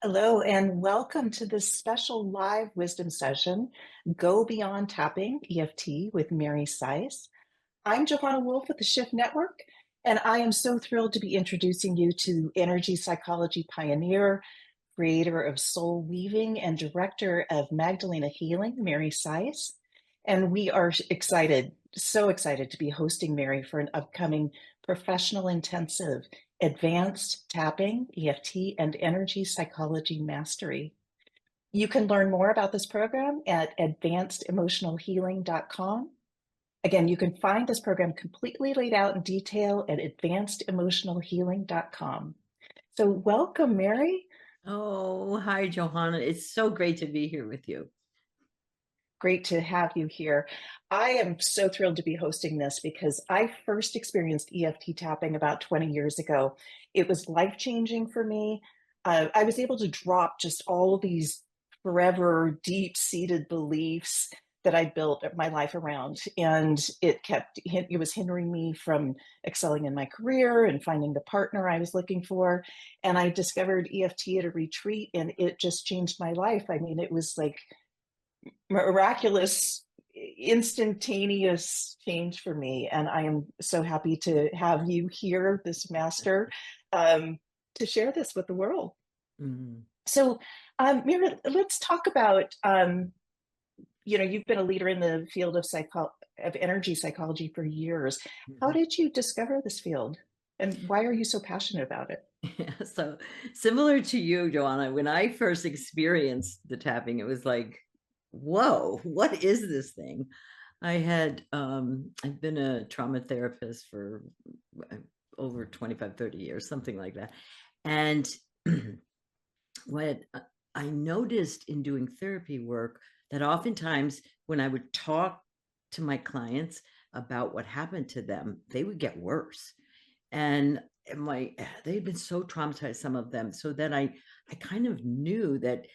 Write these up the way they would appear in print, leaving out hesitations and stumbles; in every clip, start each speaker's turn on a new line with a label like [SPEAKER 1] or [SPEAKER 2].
[SPEAKER 1] Hello, and welcome to this special live wisdom session, Go Beyond Tapping EFT with Mary Sise. I'm Johanna Wolf with the Shift Network, and I am so thrilled to be introducing you to energy psychology pioneer, creator of Soul Weaving, and director of Magdalena Healing, Mary Sise. And we are excited, so excited to be hosting Mary for an upcoming professional intensive advanced tapping, EFT, and energy psychology mastery. You can learn more about this program at advancedemotionalhealing.com. Again, you can find this program completely laid out in detail at advancedemotionalhealing.com. So, welcome, Mary.
[SPEAKER 2] Oh, hi, Johanna. It's so great to be here with you.
[SPEAKER 1] Great to have you here. I am so thrilled to be hosting this because I first experienced EFT tapping about 20 years ago. It was life changing for me. I was able to drop just all of these forever deep seated beliefs that I built my life around. And it was hindering me from excelling in my career and finding the partner I was looking for. And I discovered EFT at a retreat and it just changed my life. I mean, it was like miraculous, instantaneous change for me. And I am so happy to have you here, this master, to share this with the world.
[SPEAKER 2] Mhm.
[SPEAKER 1] So, Mira, let's talk about, you've been a leader in the field of energy psychology for years. How
[SPEAKER 2] Mhm.
[SPEAKER 1] did you discover this field? And why are you so passionate about it?
[SPEAKER 2] Yeah, so similar to you, Joanna, when I first experienced the tapping, it was like, whoa, what is this thing? I've been a trauma therapist for uh, over 25, 30 years, something like that. And what I noticed in doing therapy work that oftentimes when I would talk to my clients about what happened to them, they would get worse. And they'd been so traumatized, some of them, so that I kind of knew that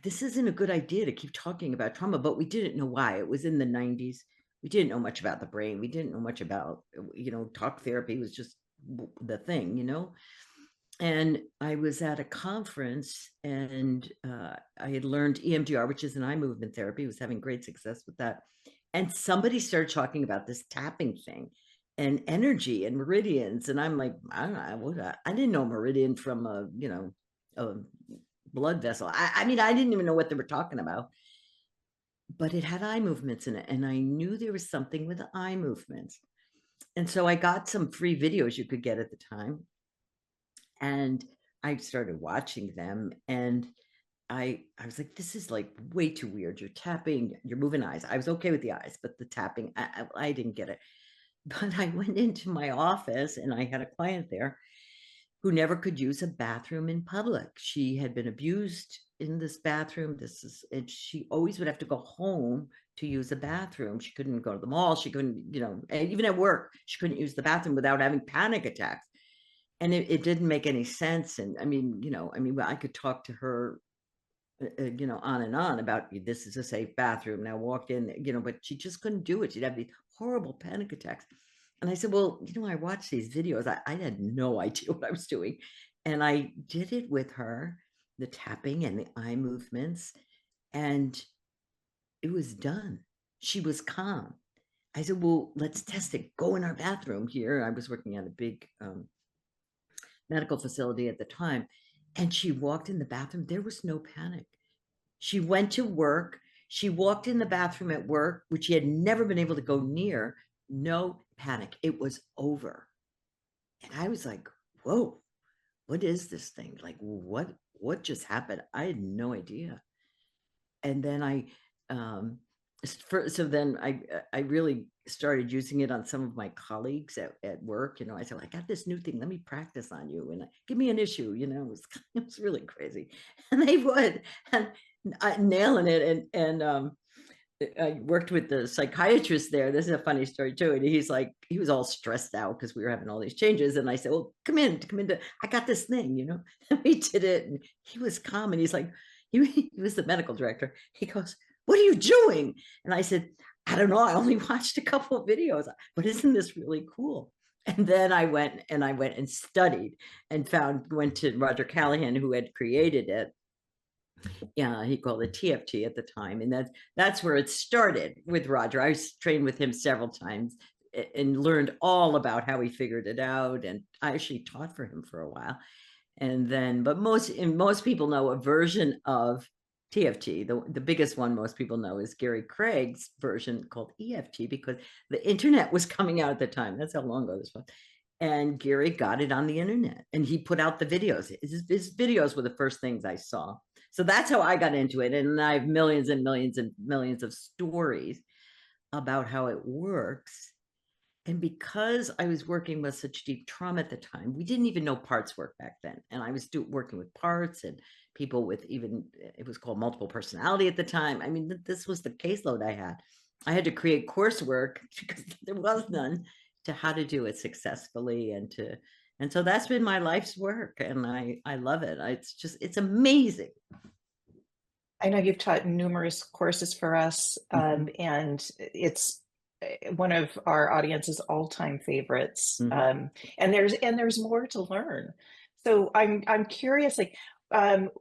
[SPEAKER 2] this isn't a good idea to keep talking about trauma, but we didn't know why. It was in the 90s. We didn't know much about the brain. We didn't know much about, talk therapy was just the thing, and I was at a conference and I had learned EMDR, which is an eye movement therapy, was having great success with that. And somebody started talking about this tapping thing and energy and meridians. And I'm like, I don't know, I didn't know meridian from a blood vessel. I mean, I didn't even know what they were talking about, but it had eye movements in it. And I knew there was something with the eye movements. And so I got some free videos you could get at the time. And I started watching them and I was like, this is like way too weird. You're tapping, you're moving eyes. I was okay with the eyes, but the tapping, I didn't get it. But I went into my office and I had a client there who never could use a bathroom in public. She had been abused in this bathroom. And she always would have to go home to use a bathroom. She couldn't go to the mall. She couldn't, even at work, she couldn't use the bathroom without having panic attacks. And it didn't make any sense. And I could talk to her on and on about this is a safe bathroom. Now walked in, but she just couldn't do it. She'd have these horrible panic attacks. And I said, well, I watched these videos. I had no idea what I was doing. And I did it with her, the tapping and the eye movements, and it was done. She was calm. I said, well, let's test it. Go in our bathroom here. I was working at a big medical facility at the time. And she walked in the bathroom. There was no panic. She went to work. She walked in the bathroom at work, which she had never been able to go near. No panic. It was over. And I was like, whoa, what is this thing? Like, what just happened? I had no idea. And then so then I really started using it on some of my colleagues at work. I said, well, I got this new thing. Let me practice on you and give me an issue. It was really crazy. And they would, and nailing it. And I worked with the psychiatrist there. This is a funny story too. And he was all stressed out because we were having all these changes. And I said, well, come in. I got this thing. And we did it. And he was calm. And he's like, he was the medical director. He goes, what are you doing? And I said, I don't know. I only watched a couple of videos, but isn't this really cool? And then I went and studied and went to Roger Callahan, who had created it. Yeah, he called it TFT at the time. And that's where it started with Roger. I trained with him several times and learned all about how he figured it out. And I actually taught for him for a while. And then, but most people know a version of TFT. The biggest one most people know is Gary Craig's version called EFT, because the internet was coming out at the time. That's how long ago this was. And Gary got it on the internet and he put out the videos. His videos were the first things I saw. So that's how I got into it. And I have millions and millions and millions of stories about how it works. And because I was working with such deep trauma at the time, we didn't even know parts work back then. And I was working with parts and people with even, it was called multiple personality at the time. I mean, this was the caseload I had. I had to create coursework because there was none to how to do it successfully and so that's been my life's work. And I love it. It's amazing.
[SPEAKER 1] I know you've taught numerous courses for us,
[SPEAKER 2] Mm-hmm.
[SPEAKER 1] and it's one of our audience's all-time favorites.
[SPEAKER 2] Mm-hmm.
[SPEAKER 1] And there's more to learn. So I'm curious, like,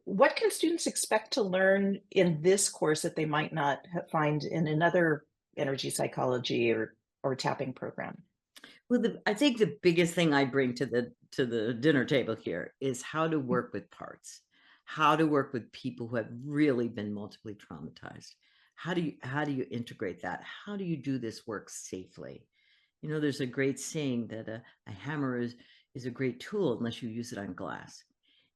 [SPEAKER 1] what can students expect to learn in this course that they might not find in another energy psychology or tapping program?
[SPEAKER 2] Well, I think the biggest thing I bring to the dinner table here is how to work with parts, how to work with people who have really been multiply traumatized. How do you integrate that? How do you do this work safely? You know, there's a great saying that a hammer is a great tool unless you use it on glass.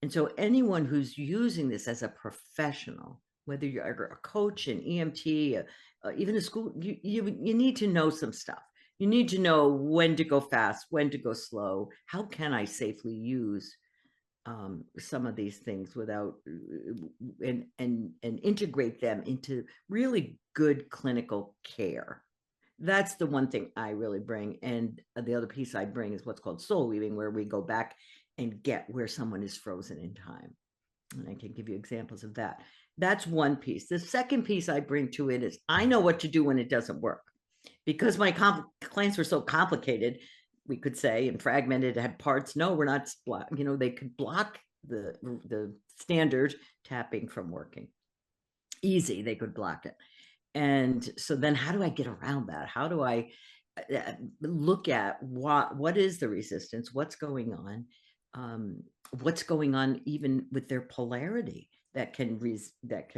[SPEAKER 2] And so anyone who's using this as a professional, whether you're a coach, an EMT, even a school, you need to know some stuff. You need to know when to go fast, when to go slow. How can I safely use some of these things without and integrate them into really good clinical care? That's the one thing I really bring. And the other piece I bring is what's called soul weaving, where we go back and get where someone is frozen in time. And I can give you examples of that. That's one piece. The second piece I bring to it is I know what to do when it doesn't work. Because my clients were so complicated, we could say, and fragmented, had parts. No, we're not, they could block the standard tapping from working. Easy, they could block it. And so then how do I get around that? How do I look at what is the resistance? What's going on? What's going on even with their polarity that can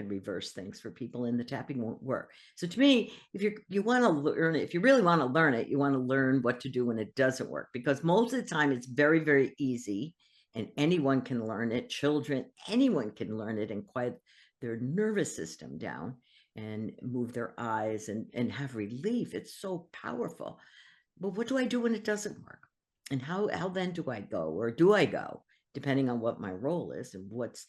[SPEAKER 2] reverse things for people, and the tapping won't work. So to me, if you want to learn it, if you really want to learn it, you want to learn what to do when it doesn't work, because most of the time it's very, very easy and anyone can learn it. Children, anyone can learn it and quiet their nervous system down and move their eyes and have relief. It's so powerful. But what do I do when it doesn't work? And how then do I go, or do I go, depending on what my role is and what's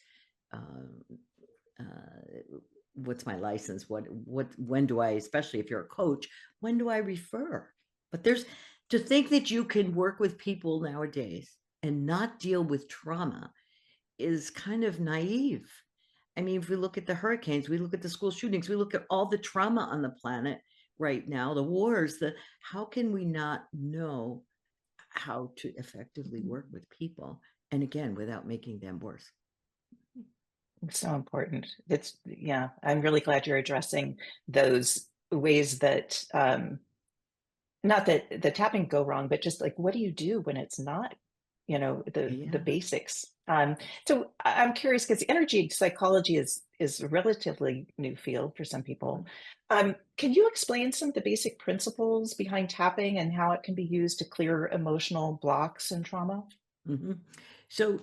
[SPEAKER 2] my license? When do I, especially if you're a coach, when do I refer? But to think that you can work with people nowadays and not deal with trauma is kind of naive. I mean, if we look at the hurricanes, we look at the school shootings, we look at all the trauma on the planet right now, the wars, how can we not know how to effectively work with people? And again, without making them worse.
[SPEAKER 1] It's so important. Yeah, I'm really glad you're addressing those ways that, not that the tapping go wrong, but just like, what do you do when it's not, the
[SPEAKER 2] Yeah.
[SPEAKER 1] basics? So I'm curious because energy psychology is a relatively new field for some people. Can you explain some of the basic principles behind tapping and how it can be used to clear emotional blocks and trauma?
[SPEAKER 2] Mm-hmm. So,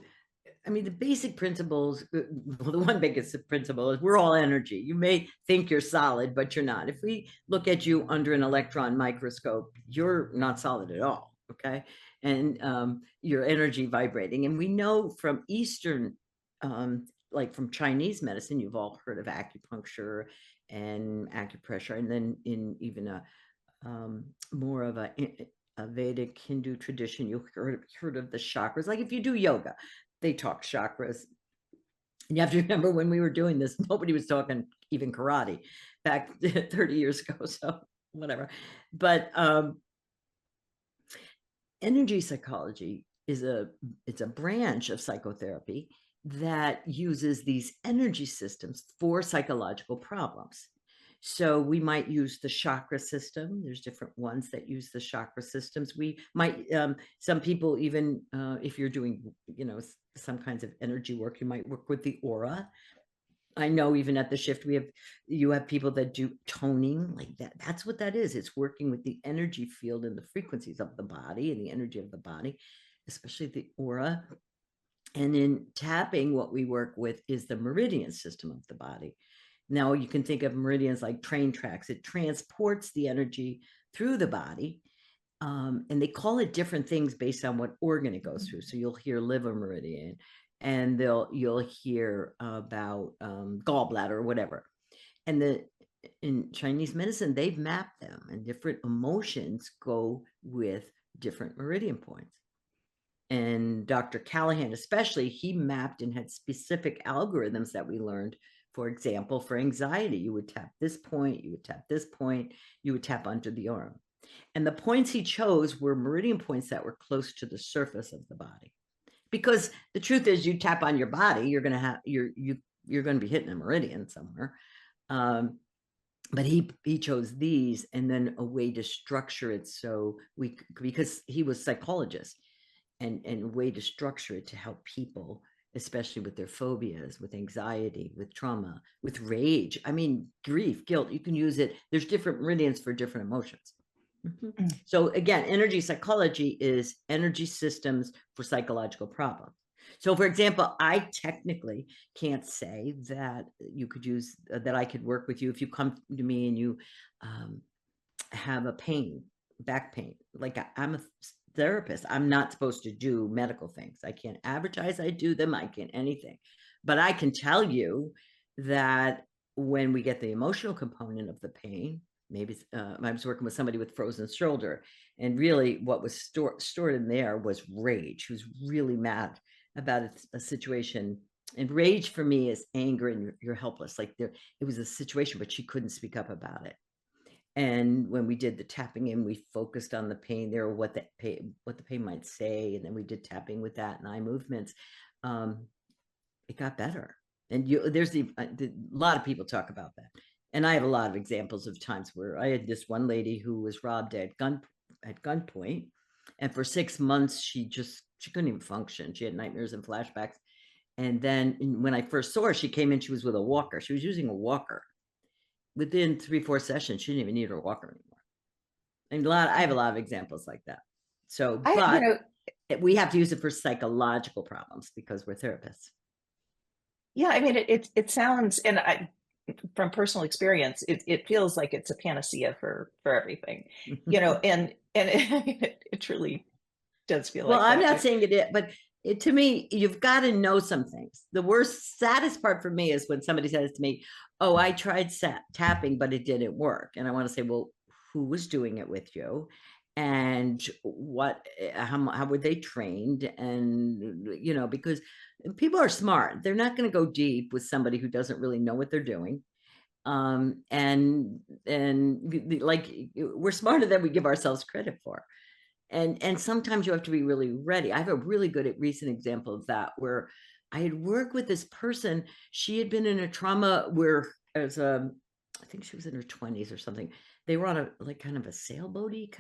[SPEAKER 2] I mean, the basic principles, well, the one biggest principle is we're all energy. You may think you're solid, but you're not. If we look at you under an electron microscope, you're not solid at all. Okay. And your energy vibrating. And we know from Eastern, like from Chinese medicine, you've all heard of acupuncture and acupressure. And then in even more of a Vedic Hindu tradition, you heard of the chakras. Like if you do yoga, they talk chakras. And you have to remember when we were doing this, nobody was talking even karate back 30 years ago. So whatever. But energy psychology is it's a branch of psychotherapy that uses these energy systems for psychological problems. So we might use the chakra system. There's different ones that use the chakra systems. We might, some people even, if you're doing, some kinds of energy work, you might work with the aura. I know even at the shift you have people that do toning like that. That's what that is. It's working with the energy field and the frequencies of the body and the energy of the body, especially the aura. And in tapping, what we work with is the meridian system of the body. Now you can think of meridians like train tracks. It transports the energy through the body. And they call it different things based on what organ it goes through. So you'll hear liver meridian, and you'll hear about gallbladder or whatever. And in Chinese medicine, they've mapped them, and different emotions go with different meridian points. And Dr. Callahan, especially, he mapped and had specific algorithms that we learned. For example, for anxiety, you would tap this point, you would tap this point, you would tap under the arm. And the points he chose were meridian points that were close to the surface of the body. Because the truth is, you tap on your body, you're going to be hitting a meridian somewhere. But he chose these, and then a way to structure it so because he was psychologist, and a way to structure it to help people, especially with their phobias, with anxiety, with trauma, with rage. I mean, grief, guilt, you can use it. There's different meridians for different emotions. So again, energy psychology is energy systems for psychological problems. So for example, I technically can't say that you could use, that I could work with you if you come to me and you have a pain, back pain. Like I'm a therapist. I'm not supposed to do medical things. I can't advertise I do them. I can't anything. But I can tell you that when we get the emotional component of the pain, maybe I was working with somebody with frozen shoulder, and really what was stored in there was rage. She was really mad about a situation. And rage for me is anger, and you're helpless. Like it was a situation, but she couldn't speak up about it. And when we did the tapping in, we focused on the pain there, what the pain might say, and then we did tapping with that and eye movements. It got better. And there's a lot of people talk about that. And I have a lot of examples of times where I had this one lady who was robbed at gunpoint, and for 6 months she couldn't even function. She had nightmares and flashbacks. And then when I first saw her, she came in, she was with a walker. She was using a walker. Within 3-4 sessions, she didn't even need her walker anymore. And I have a lot of examples like that. So, but we have to use it for psychological problems because we're therapists.
[SPEAKER 1] Yeah, I mean, it sounds, and from personal experience, it feels like it's a panacea for everything, and it truly does feel
[SPEAKER 2] Well,
[SPEAKER 1] like
[SPEAKER 2] I'm
[SPEAKER 1] that.
[SPEAKER 2] not saying it is, but to me, you've got to know some things. The worst, saddest part for me is when somebody says to me, "Oh, I tried tapping, but it didn't work," and I want to say, "Well, who was doing it with you, and how were they trained?" And because people are smart, they're not going to go deep with somebody who doesn't really know what they're doing. And like we're smarter than we give ourselves credit for. And sometimes you have to be really ready. I have a really good recent example of that, where I had worked with this person. She had been in a trauma where, I think she was in her 20s or something. They were on a kind of a sailboaty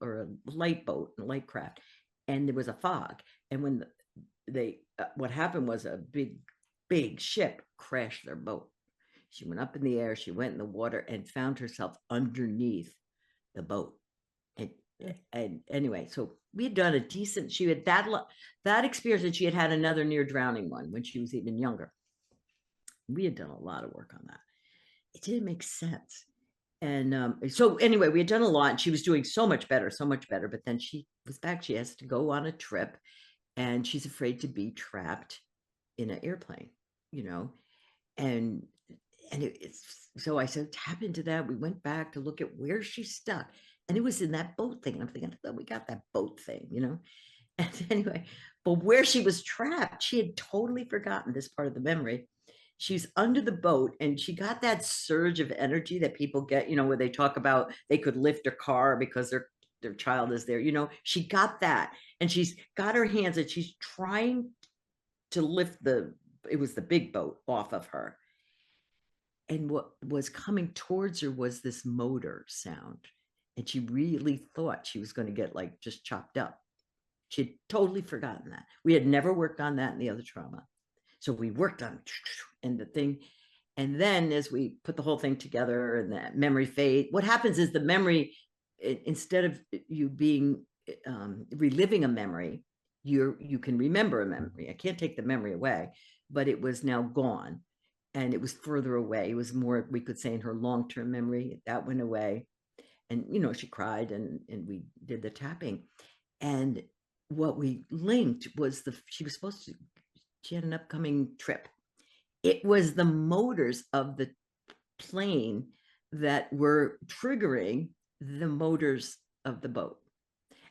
[SPEAKER 2] or a light boat, a light craft, and there was a fog. And when what happened was a big ship crashed their boat. She went up in the air, she went in the water, and found herself underneath the boat. And anyway, so we had done she had that experience, and she had had another near drowning one when she was even younger. We had done a lot of work on that. It didn't make sense. And so anyway, we had done a lot, and she was doing so much better. But then she was back. She has to go on a trip, and she's afraid to be trapped in an airplane, and so I said, tap into that. We went back to look at where she's stuck, and it was in that boat thing. And I'm thinking, oh, we got that boat thing, And anyway, but where she was trapped, she had totally forgotten this part of the memory. She's under the boat, and she got that surge of energy that people get, where they talk about they could lift a car because they're their child is there. She got that, and she's got her hands, and she's trying to lift it was the big boat off of her. And what was coming towards her was this motor sound. And she really thought she was going to get like just chopped up. She had totally forgotten that. We had never worked on that in the other trauma. So we worked on and the thing. And then as we put the whole thing together and that memory fade, what happens is the memory, instead of you being reliving a memory, you can remember a memory. I can't take the memory away, but it was now gone. And it was further away. It was more, we could say, in her long-term memory. That went away. And, she cried, and we did the tapping. And what we linked was she had an upcoming trip. It was the motors of the plane that were triggering the motors of the boat.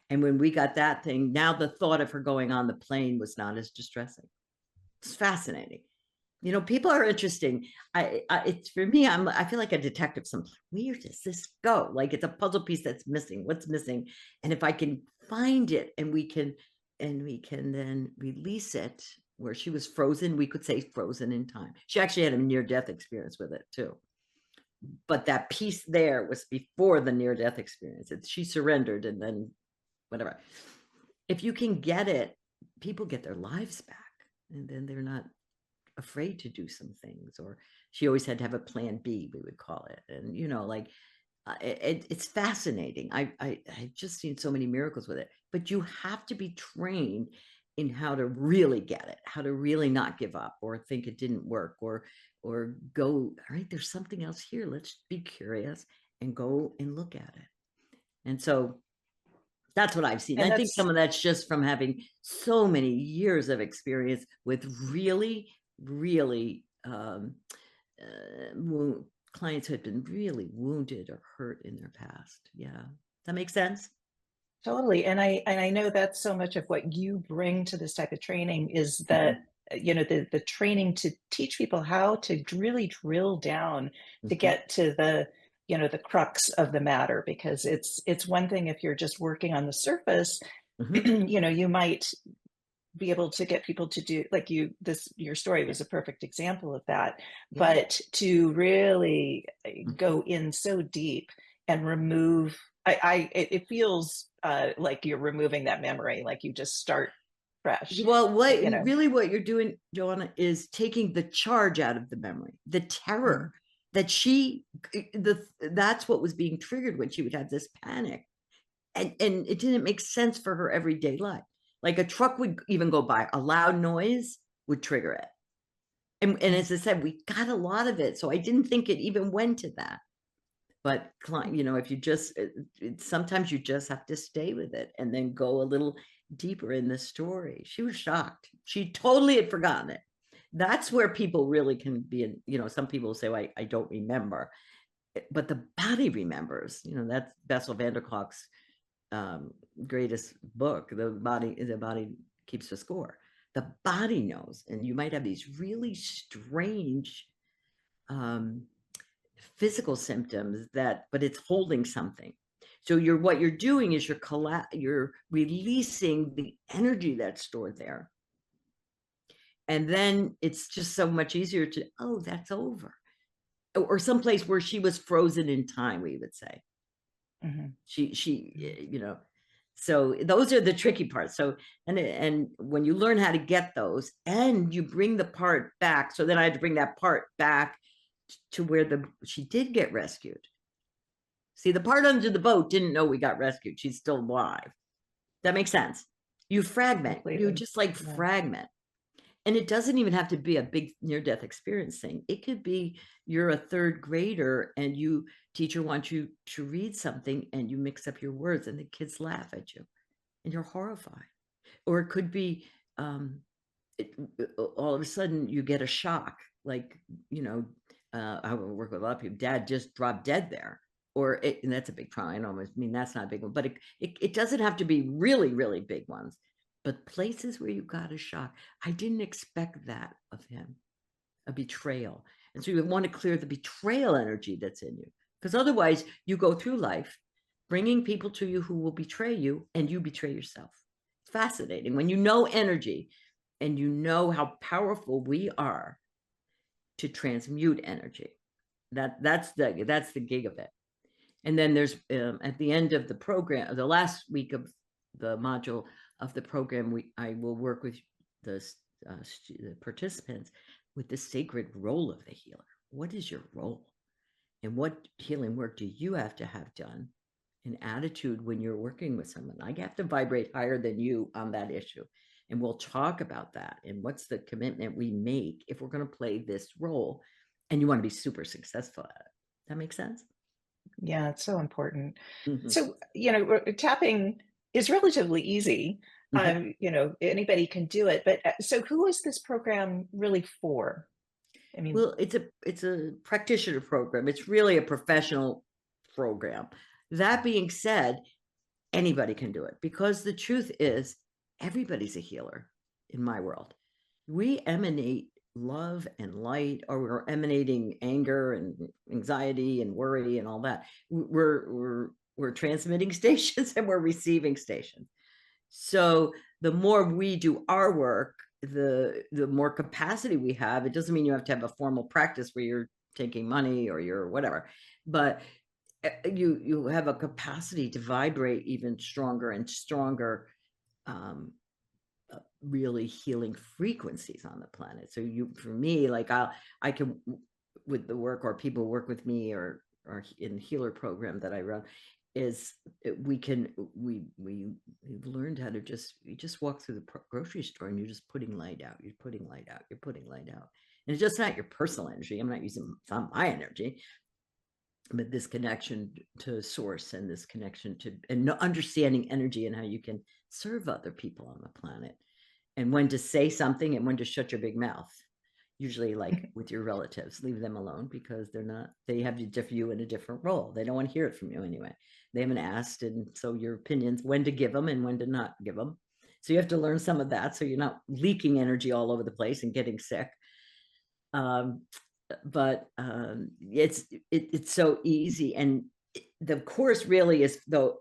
[SPEAKER 2] And when we got that thing, now the thought of her going on the plane was not as distressing. It's fascinating. People are interesting. It's for me, I feel like a detective sometimes. Where does this go? Like it's a puzzle piece that's missing. What's missing? And if I can find it, and we can then release it where she was frozen, we could say frozen in time. She actually had a near-death experience with it too. But that piece there was before the near-death experience. She surrendered, and then whatever. If you can get it, people get their lives back, and then they're not afraid to do some things. Or she always had to have a plan B, we would call it. And it's fascinating. I've just seen so many miracles with it, but you have to be trained in how to really get it, how to really not give up or think it didn't work, or go, all right, there's something else here, let's be curious and go and look at it. And so that's what I've seen.
[SPEAKER 1] And
[SPEAKER 2] I think
[SPEAKER 1] that's
[SPEAKER 2] some of that's just from having so many years of experience with really clients who had been really wounded or hurt in their past. Yeah. That makes sense?
[SPEAKER 1] totally. And I know that's so much of what you bring to this type of training is that, the training to teach people how to really drill down to
[SPEAKER 2] Mm-hmm.
[SPEAKER 1] get to the crux of the matter, because it's one thing if you're just working on the surface.
[SPEAKER 2] Mm-hmm.
[SPEAKER 1] You might be able to get people to do like your story
[SPEAKER 2] Yeah.
[SPEAKER 1] was a perfect example of that.
[SPEAKER 2] Yeah.
[SPEAKER 1] But to really
[SPEAKER 2] Mm-hmm.
[SPEAKER 1] go in so deep and remove, it feels like you're removing that memory, like you just start fresh.
[SPEAKER 2] Well,
[SPEAKER 1] you know
[SPEAKER 2] what you're doing, Joanna, is taking the charge out of the memory, the terror
[SPEAKER 1] Mhm.
[SPEAKER 2] that that's what was being triggered when she would have this panic. And it didn't make sense for her everyday life. Like a truck would even go by, a loud noise would trigger it. And
[SPEAKER 1] Mhm.
[SPEAKER 2] as I said, we got a lot of it. So I didn't think it even went to that. But if you just sometimes you just have to stay with it and then go a little deeper in the story. She was shocked. She totally had forgotten it. That's where people really can be in, some people say, well, I don't remember. But the body remembers. That's Bessel van der Kolk's greatest book. The body keeps the score. The body knows. And you might have these really strange physical symptoms but it's holding something. So what you're doing is you're releasing the energy that's stored there. And then it's just so much easier to, oh, that's over. Or someplace where she was frozen in time, we would say.
[SPEAKER 1] Mhm.
[SPEAKER 2] She so those are the tricky parts. So and when you learn how to get those and you bring the part back, so then I had to bring that part back to where she did get rescued. See, the part under the boat didn't know we got rescued. She's still alive. That makes sense. You fragment. You
[SPEAKER 1] Completely.
[SPEAKER 2] just like
[SPEAKER 1] Yeah.
[SPEAKER 2] fragment. And it doesn't even have to be a big near-death experience thing. It could be you're a third grader and teacher wants you to read something and you mix up your words and the kids laugh at you and you're horrified. Or it could be all of a sudden you get a shock, like, I work with a lot of people, dad just dropped dead there. And that's a big trauma. I mean, that's not a big one, but it doesn't have to be really, really big ones, but places where you got a shock. I didn't expect that of him, a betrayal. And so you want to clear the betrayal energy that's in you, because otherwise you go through life bringing people to you who will betray you, and you betray yourself. It's fascinating when you know energy and you know how powerful we are to transmute energy. That's the gig of it. And then there's at the end of the program, the last week of the module of the program, I will work with the, the participants with the sacred role of the healer. What is your role? And what healing work do you have to have done? An attitude when you're working with someone. I have to vibrate higher than you on that issue. And we'll talk about that. And what's the commitment we make if we're going to play this role? And you want to be super successful at it. That makes sense?
[SPEAKER 1] Yeah, it's so important.
[SPEAKER 2] Mm-hmm.
[SPEAKER 1] So, tapping is relatively easy.
[SPEAKER 2] Mm-hmm.
[SPEAKER 1] Anybody can do it. But so who is this program really for? I mean,
[SPEAKER 2] Well, it's a practitioner program. It's really a professional program. That being said, anybody can do it because the truth is everybody's a healer in my world. We emanate love and light, or we're emanating anger and anxiety and worry and all that. We're transmitting stations and we're receiving stations. So the more we do our work, the more capacity we have. It doesn't mean you have to have a formal practice where you're taking money or you're whatever, but you have a capacity to vibrate even stronger and stronger, really healing frequencies on the planet. So for me, like I can, with the work, or people work with me, or in the healer program that I run, is we've learned how to you just walk through the grocery store and you're just putting light out, you're putting light out, you're putting light out. And it's just not your personal energy. I'm not using, it's not my energy, but this connection to source, and this connection to, and understanding energy and how you can serve other people on the planet, and when to say something and when to shut your big mouth. Usually, like with your relatives, leave them alone because they have you in a different role. They don't want to hear it from you anyway. They haven't asked. And so your opinions, when to give them and when to not give them. So you have to learn some of that so you're not leaking energy all over the place and getting sick. But it's so easy. And the course really is, though,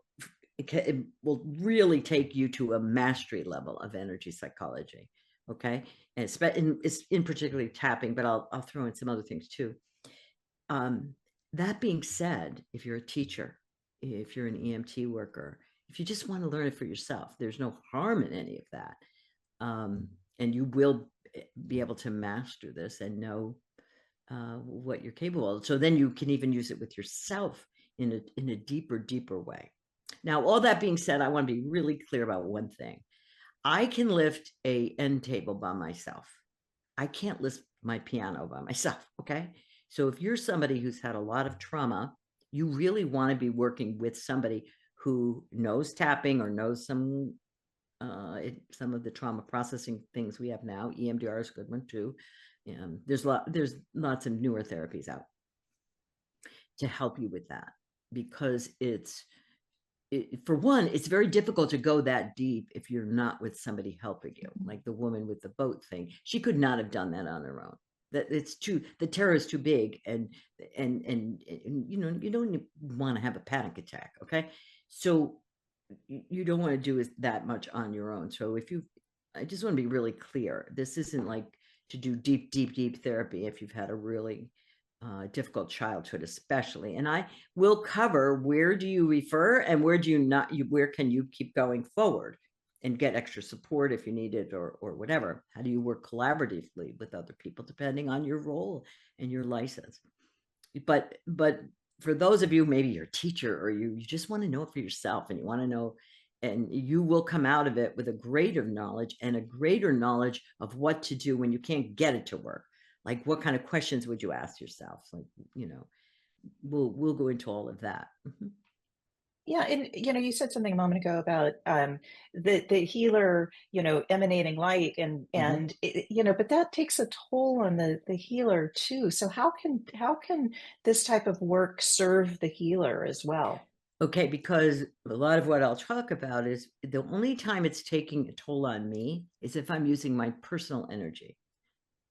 [SPEAKER 2] it will really take you to a mastery level of energy psychology. Okay. And it's in particularly tapping, but I'll throw in some other things too. That being said, if you're a teacher, if you're an EMT worker, if you just want to learn it for yourself, there's no harm in any of that. And you will be able to master this and know what you're capable of. So then you can even use it with yourself in a deeper way. Now, all that being said, I want to be really clear about one thing. I can lift a end table by myself. I can't lift my piano by myself. Okay. So if you're somebody who's had a lot of trauma, you really want to be working with somebody who knows tapping or knows some of the trauma processing things we have now. EMDR is a good one too. There's lots of newer therapies out to help you with that, because for one, it's very difficult to go that deep if you're not with somebody helping you. Like the woman with the boat thing, she could not have done that on her own. That the terror is too big, and you don't want to have a panic attack. Okay, so you don't want to do that much on your own. So I just want to be really clear. This isn't like to do deep therapy if you've had a really difficult childhood, especially. And I will cover where do you refer and where do you not, where can you keep going forward and get extra support if you need it, or whatever. How do you work collaboratively with other people depending on your role and your license? But for those of you, maybe you're a teacher, or you just want to know it for yourself, and you want to know, and you will come out of it with a greater knowledge of what to do when you can't get it to work. Like, what kind of questions would you ask yourself? Like, we'll go into all of that. Mm-hmm.
[SPEAKER 1] Yeah, and you said something a moment ago about the healer, emanating light,
[SPEAKER 2] Mm-hmm.
[SPEAKER 1] but that takes a toll on the healer too. So how can this type of work serve the healer as well?
[SPEAKER 2] Okay, because a lot of what I'll talk about is the only time it's taking a toll on me is if I'm using my personal energy.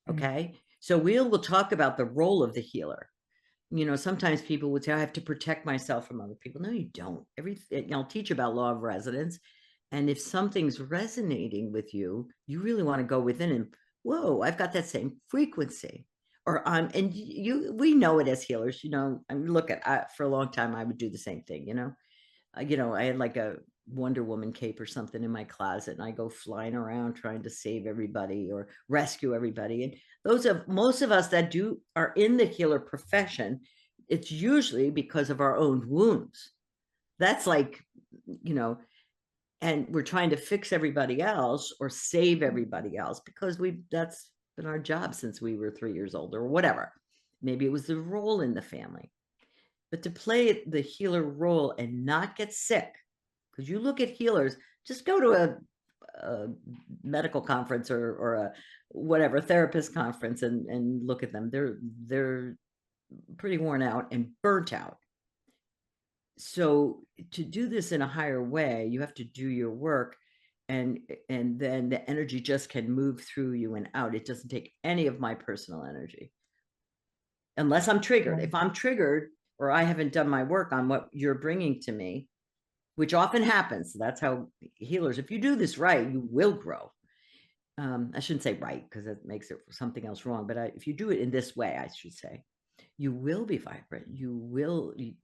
[SPEAKER 1] Mm.
[SPEAKER 2] Okay, so we'll talk about the role of the healer. sometimes people would say, I have to protect myself from other people. No, you don't. I'll teach about law of resonance. And if something's resonating with you, you really want to go within and, whoa, I've got that same frequency. Or and we know it as healers, I mean, for a long time, I would do the same thing, I had like a Wonder Woman cape or something in my closet, and I go flying around trying to save everybody or rescue everybody. And most of us that are in the healer profession, it's usually because of our own wounds. That's like, and we're trying to fix everybody else or save everybody else because that's been our job since we were 3 years old or whatever. Maybe it was the role in the family. But to play the healer role and not get sick, because you look at healers, just go to a medical conference or a whatever therapist conference and look at them. They're pretty worn out and burnt out. So to do this in a higher way, you have to do your work, and then the energy just can move through you and out. It doesn't take any of my personal energy unless I'm triggered. If I'm triggered or I haven't done my work on what you're bringing to me, which often happens. That's how healers, if you do this right, you will grow. I shouldn't say right because it makes it something else wrong, but if you do it in this way, I should say, you will be vibrant. You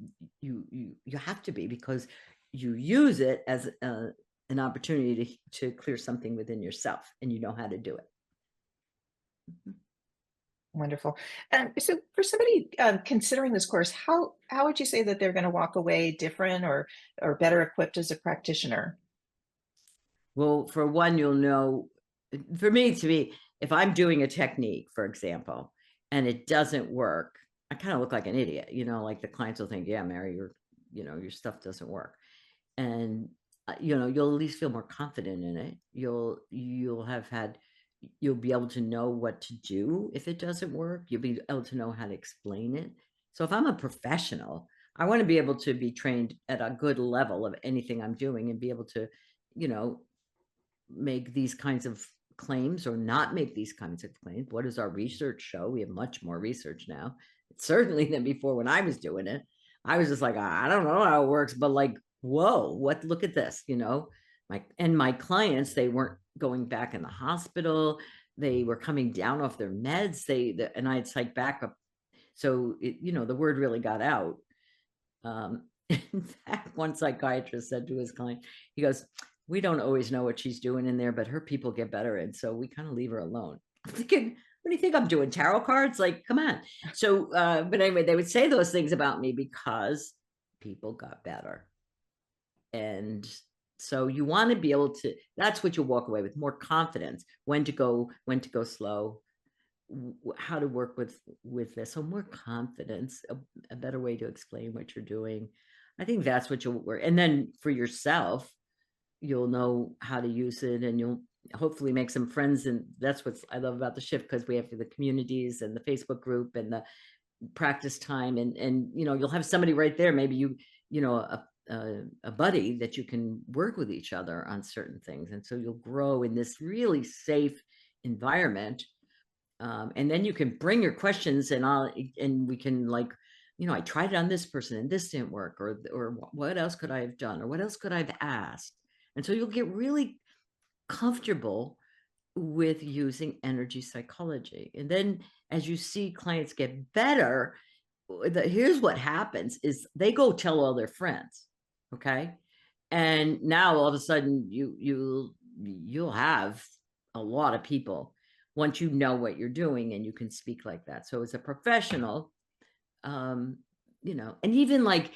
[SPEAKER 2] have to be, because you use it as an opportunity to clear something within yourself, and you know how to do it.
[SPEAKER 1] Wonderful. So for somebody considering this course, how would you say that they're going to walk away different or better equipped as a practitioner?
[SPEAKER 2] Well, for one, you'll know, for me to be, if I'm doing a technique, for example, and it doesn't work, I kind of look like an idiot, like the clients will think, yeah, Mary, your stuff doesn't work. And, you'll at least feel more confident in it. You'll be able to know what to do if it doesn't work. You'll be able to know how to explain it. So if I'm a professional, I want to be able to be trained at a good level of anything I'm doing and be able to, you know, make these kinds of claims or not make these kinds of claims. What does our research show? We have much more research now, certainly than before when I was doing it. I was just like, I don't know how it works, but like, whoa, look at this, my clients, they weren't going back in the hospital. They were coming down off their meds. And I had psych backup. So the word really got out. In fact, one psychiatrist said to his client, he goes, we don't always know what she's doing in there, but her people get better. And so we kind of leave her alone. I'm thinking, what do you think I'm doing? Tarot cards? Like, come on. So, but anyway, they would say those things about me because people got better. And so you want to be able to, that's what you'll walk away with, more confidence, when to go slow, how to work with this. So more confidence, a better way to explain what you're doing. I think that's what you'll work. And then for yourself, you'll know how to use it, and you'll hopefully make some friends. And that's what I love about the shift, because we have the communities and the Facebook group and the practice time, and you'll have somebody right there, maybe a buddy that you can work with each other on certain things. And so you'll grow in this really safe environment. And then you can bring your questions, and we can, like, I tried it on this person and this didn't work, or what else could I have done, or what else could I have asked? And so you'll get really comfortable with using energy psychology. And then as you see clients get better, here's what happens is they go tell all their friends. Okay. And now all of a sudden you'll have a lot of people once you know what you're doing and you can speak like that. So as a professional, and even like,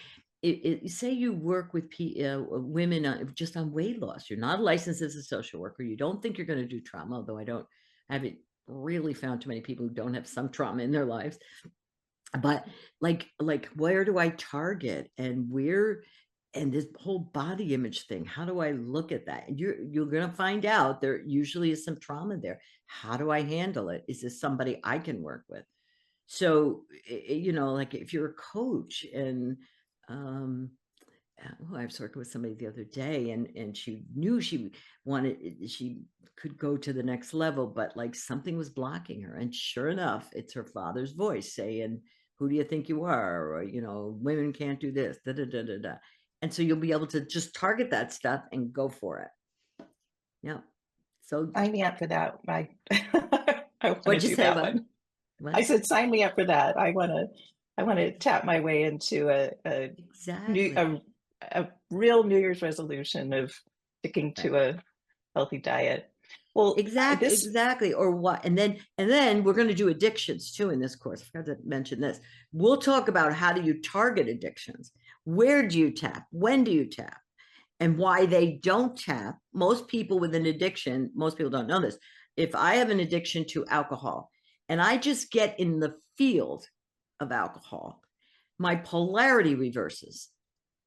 [SPEAKER 2] say you work with women just on weight loss. You're not licensed as a social worker. You don't think you're going to do trauma, although I haven't really found too many people who don't have some trauma in their lives. But like where do I target, and this whole body image thing, how do I look at that? And you're going to find out there usually is some trauma there. How do I handle it? Is this somebody I can work with? So, like if you're a coach, and I was working with somebody the other day, and she knew she could go to the next level, but like something was blocking her. And sure enough, it's her father's voice saying, Who do you think you are? Or, you know, women can't do this, da da da da da. And so you'll be able to just target that stuff and go for it. Yeah. So
[SPEAKER 1] Sign me up for that. I want to
[SPEAKER 2] what'd you
[SPEAKER 1] do
[SPEAKER 2] say?
[SPEAKER 1] that
[SPEAKER 2] What?
[SPEAKER 1] one. I
[SPEAKER 2] What?
[SPEAKER 1] said, sign me up for that. I want to tap my way into new,
[SPEAKER 2] Exactly.
[SPEAKER 1] a real New Year's resolution of sticking
[SPEAKER 2] Right.
[SPEAKER 1] to a healthy diet. Well, this
[SPEAKER 2] Exactly. Or what? And then we're going to do addictions too in this course. I forgot to mention this. We'll talk about how do you target addictions? Where do you tap? When do you tap? And why they don't tap. Most people with an addiction, most people don't know this. If I have an addiction to alcohol and I just get in the field of alcohol, my polarity reverses.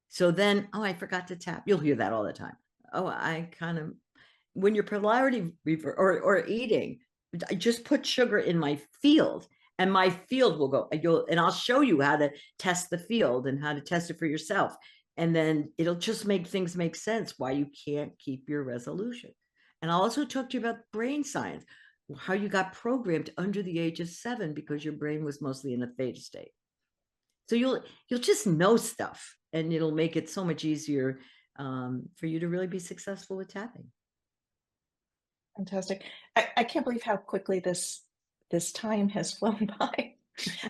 [SPEAKER 2] So then, oh, I forgot to tap. You'll hear that all the time. Oh, I kind of, when your polarity reverse or eating, I just put sugar in my field and my field will go, and I'll show you how to test the field and how to test it for yourself. And then it'll just make things make sense why you can't keep your resolution. And I'll also talk to you about brain science, how you got programmed under the age of 7 because your brain was mostly in a theta state. So you'll just know stuff, and it'll make it so much easier for you to really be successful with tapping.
[SPEAKER 1] fantastic. I can't believe how quickly this time has flown by.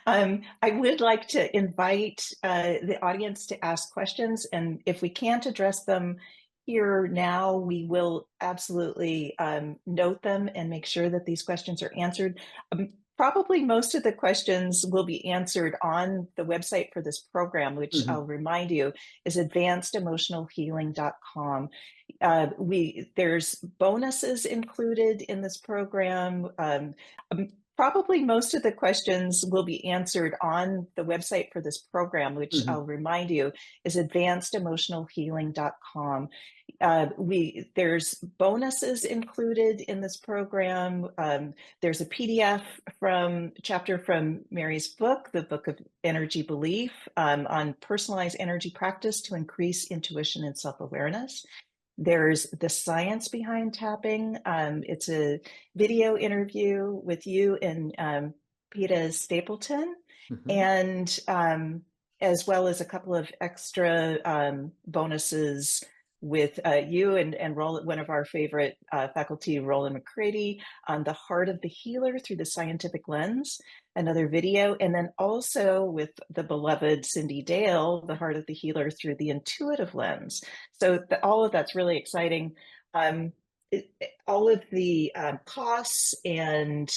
[SPEAKER 1] I would like to invite the audience to ask questions, and if we can't address them here now, we will absolutely note them and make sure that these questions are answered. Probably most of the questions will be answered on the website for this program, which
[SPEAKER 2] Mm-hmm.
[SPEAKER 1] I'll remind you is advancedemotionalhealing.com. There's bonuses included in this program. Probably most of the questions will be answered on the website for this program, which
[SPEAKER 2] Mm-hmm.
[SPEAKER 1] I'll remind you is advancedemotionalhealing.com. There's bonuses included in this program. There's a PDF chapter from Mary's book, the Book of Energy Belief, on personalized energy practice to increase intuition and self-awareness. There's the science behind tapping. It's a video interview with you and Peta Stapleton,
[SPEAKER 2] Mm-hmm.
[SPEAKER 1] and as well as a couple of extra bonuses with you and one of our favorite faculty, Roland McCready, on the heart of the healer through the scientific lens, another video, and then also with the beloved Cindy Dale, the heart of the healer through the intuitive lens. So all of that's really exciting. All of the costs and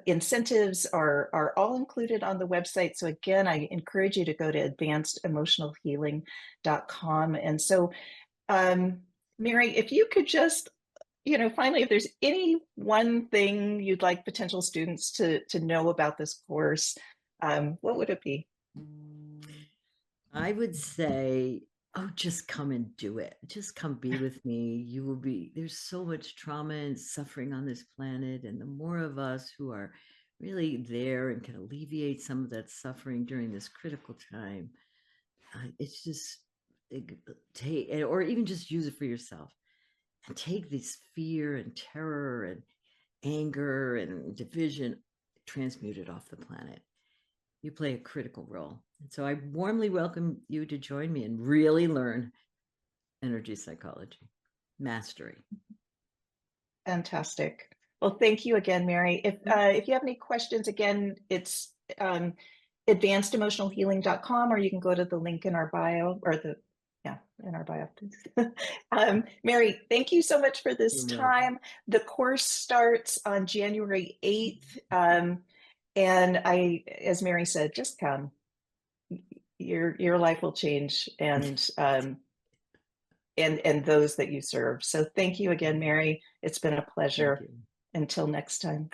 [SPEAKER 1] incentives are all included on the website. So again, I encourage you to go to advancedemotionalhealing.com. And so, Mary, if you could just, finally, if there's any one thing you'd like potential students to know about this course, what would it be?
[SPEAKER 2] I would say, oh, just come and do it. Just come be with me. You will be, there's so much trauma and suffering on this planet. And the more of us who are really there and can alleviate some of that suffering during this critical time, it's just take, or even just use it for yourself and take this fear and terror and anger and division, transmute it off the planet. You play a critical role. And so I warmly welcome you to join me and really learn energy psychology, mastery.
[SPEAKER 1] Fantastic. Well, thank you again, Mary. If you have any questions, again, it's advancedemotionalhealing.com, or you can go to the link in our bio, or in our bio. Mary, thank you so much for this
[SPEAKER 2] You're welcome.
[SPEAKER 1] time. The course starts on January 8th. And as Mary said, just come. Your life will change, and those that you serve. So thank you again, Mary. It's been a
[SPEAKER 2] Thank
[SPEAKER 1] pleasure.
[SPEAKER 2] you.
[SPEAKER 1] Until next time.